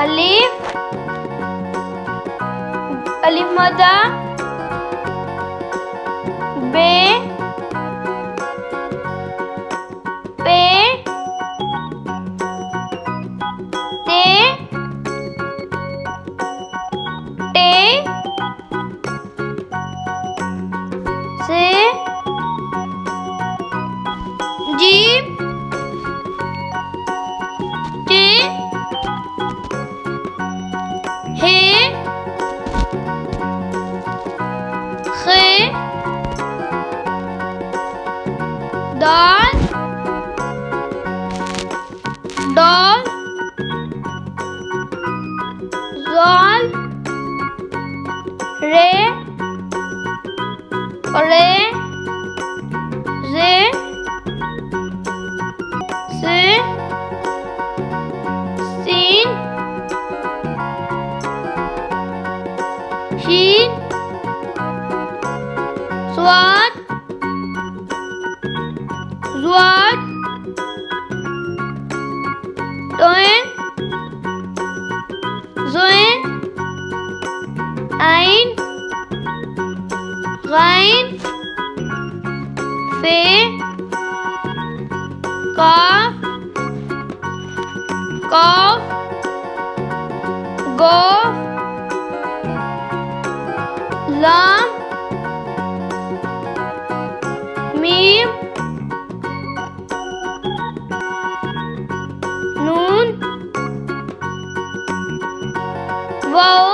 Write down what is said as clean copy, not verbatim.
الف الف مدہ بے پے تے ٹے سے جیم ٹے ہے خے دال ڈال زال رے رے زے سے سین شین صاد زواد توئن زوئن عین غین فے کاف قاف قاف لام میم نون واو